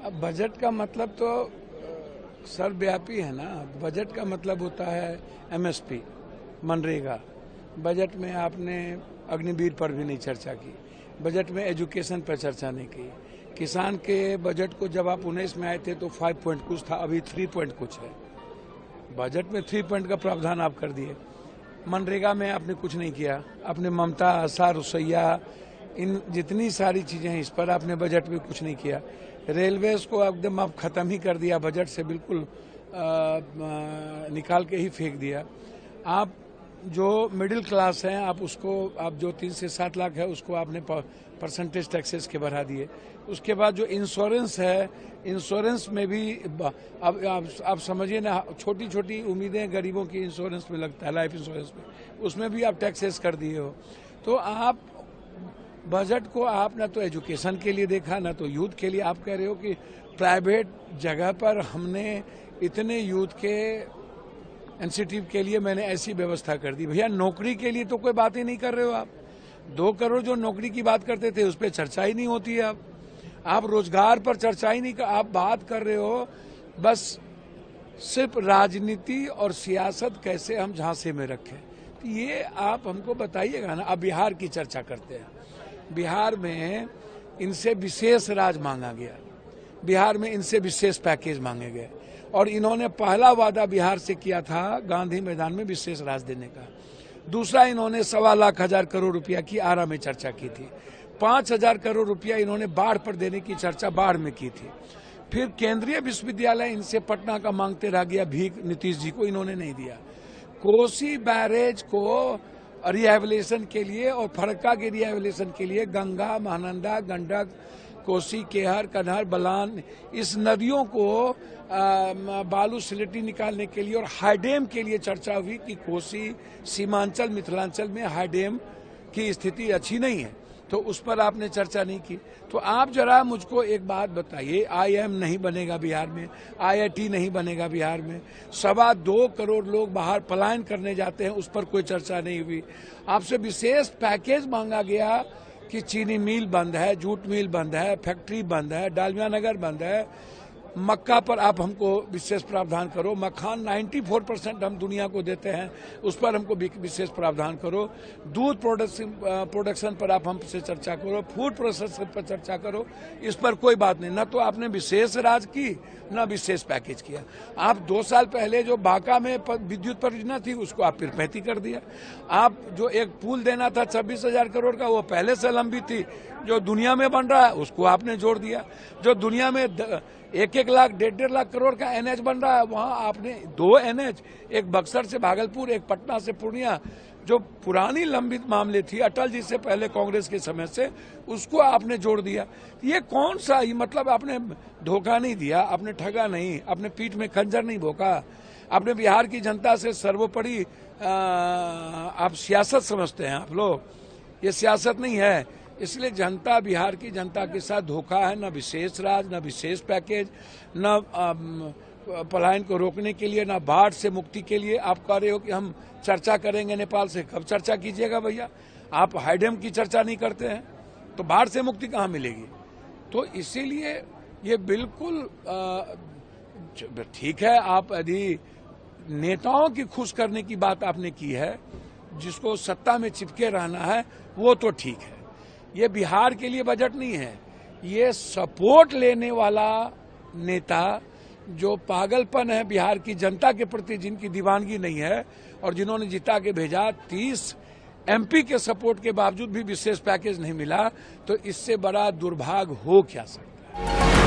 अब बजट का मतलब तो सर्वव्यापी है ना। बजट का मतलब होता है एमएसपी, मनरेगा। बजट में आपने अग्निवीर पर भी नहीं चर्चा की, बजट में एजुकेशन पर चर्चा नहीं की। किसान के बजट को जब आप 19 में आए थे तो 5 पॉइंट कुछ था, अभी 3 पॉइंट कुछ है। बजट में 3 पॉइंट का प्रावधान आप कर दिए। मनरेगा में आपने कुछ नहीं किया। आपने ममता, आशा, रुसैया, इन जितनी सारी चीजें हैं इस पर आपने बजट में कुछ नहीं किया। रेलवेज को एकदम आप खत्म ही कर दिया, बजट से बिल्कुल निकाल के ही फेंक दिया। आप जो मिडिल क्लास हैं आप उसको, आप जो 3 से 7 लाख है उसको आपने परसेंटेज टैक्सेस के बढ़ा दिए। उसके बाद जो इंश्योरेंस है, इंश्योरेंस में भी अब आप समझिए ना, छोटी छोटी उम्मीदें गरीबों की इंश्योरेंस में लगता है, लाइफ इंश्योरेंस में, उसमें भी आप टैक्सेस कर दिए हो। तो आप बजट को आप ना तो एजुकेशन के लिए देखा, ना तो यूथ के लिए। आप कह रहे हो कि प्राइवेट जगह पर हमने इतने यूथ के इंसेंटिव के लिए मैंने ऐसी व्यवस्था कर दी। भैया नौकरी के लिए तो कोई बात ही नहीं कर रहे हो आप। 2 करोड़ जो नौकरी की बात करते थे उस पर चर्चा ही नहीं होती है। आप रोजगार पर चर्चा ही नहीं कर, आप बात कर रहे हो बस सिर्फ राजनीति और सियासत कैसे हम झांसे में रखें। तो ये आप हमको बताइएगा ना। अब बिहार की चर्चा करते हैं। बिहार में इनसे विशेष राज मांगा गया, बिहार में इनसे विशेष पैकेज मांगे गए, और इन्होंने पहला वादा बिहार से किया था गांधी मैदान में विशेष राज देने का। दूसरा, इन्होंने 1,25,000 करोड़ रुपया की आरा में चर्चा की थी। 5,000 करोड़ रुपया इन्होंने बाढ़ पर देने की चर्चा बाढ़ में की थी। फिर केंद्रीय विश्वविद्यालय इनसे पटना का मांगते रह गया भीख, नीतीश जी को इन्होंने नहीं दिया। कोसी बैरेज को रिहेबिलिटेशन के लिए और फरक्का के रिहेबिलिटेशन के लिए गंगा, महानंदा, गंडक, कोसी, केहर, कन्हर, बलान, इस नदियों को बालू सिलेटी निकालने के लिए और हाईडेम के लिए चर्चा हुई कि कोसी, सीमांचल, मिथिलांचल में हाईडेम की स्थिति अच्छी नहीं है, तो उस पर आपने चर्चा नहीं की। तो आप जरा मुझको एक बात बताइए, आईआईएम नहीं बनेगा बिहार में, आईआईटी नहीं बनेगा बिहार में, 2.25 करोड़ लोग बाहर पलायन करने जाते हैं, उस पर कोई चर्चा नहीं हुई। आपसे विशेष पैकेज मांगा गया कि चीनी मिल बंद है, जूट मिल बंद है, फैक्ट्री बंद है, डालमिया नगर बंद है, मक्का पर आप हमको विशेष प्रावधान करो। मखान 94% हम दुनिया को देते हैं, उस पर हमको विशेष प्रावधान करो। दूध प्रोडक्शन पर आप हमसे चर्चा करो, फूड प्रोसेसिंग पर चर्चा करो। इस पर कोई बात नहीं। न तो आपने विशेष राज की, न विशेष पैकेज किया। आप 2 साल पहले जो बांका में विद्युत परियोजना थी उसको आप फिर 35 कर दिया। आप जो एक पुल देना था 26,000 करोड़ का, वो पहले से लंबी थी। जो दुनिया में बन रहा है उसको आपने जोड़ दिया। जो दुनिया में 1-1 लाख, 1.5 लाख करोड़ का एनएच बन रहा है, वहां आपने 2 एनएच, एक बक्सर से भागलपुर, एक पटना से पूर्णिया, जो पुरानी लंबित मामले थी अटल जी से पहले कांग्रेस के समय से, उसको आपने जोड़ दिया। ये कौन सा, ये मतलब आपने धोखा नहीं दिया, आपने ठगा नहीं, आपने पीठ में खंजर नहीं भोंका। आपने बिहार की जनता से सर्वोपरि आप सियासत समझते हैं आप लोग, ये सियासत नहीं है। इसलिए जनता, बिहार की जनता के साथ धोखा है। न विशेष राज, न विशेष पैकेज, न पलायन को रोकने के लिए, न बाढ़ से मुक्ति के लिए। आप कह रहे हो कि हम चर्चा करेंगे नेपाल से। कब चर्चा कीजिएगा भैया? आप हाईडेम की चर्चा नहीं करते हैं तो बाढ़ से मुक्ति कहाँ मिलेगी? तो इसीलिए ये बिल्कुल ठीक है। आप यदि नेताओं की खुश करने की बात आपने की है, जिसको सत्ता में चिपके रहना है, वो तो ठीक है। ये बिहार के लिए बजट नहीं है, ये सपोर्ट लेने वाला नेता, जो पागलपन है बिहार की जनता के प्रति, जिनकी दीवानगी नहीं है और जिन्होंने जिता के भेजा, 30 एमपी के सपोर्ट के बावजूद भी विशेष पैकेज नहीं मिला, तो इससे बड़ा दुर्भाग्य हो क्या सकता है?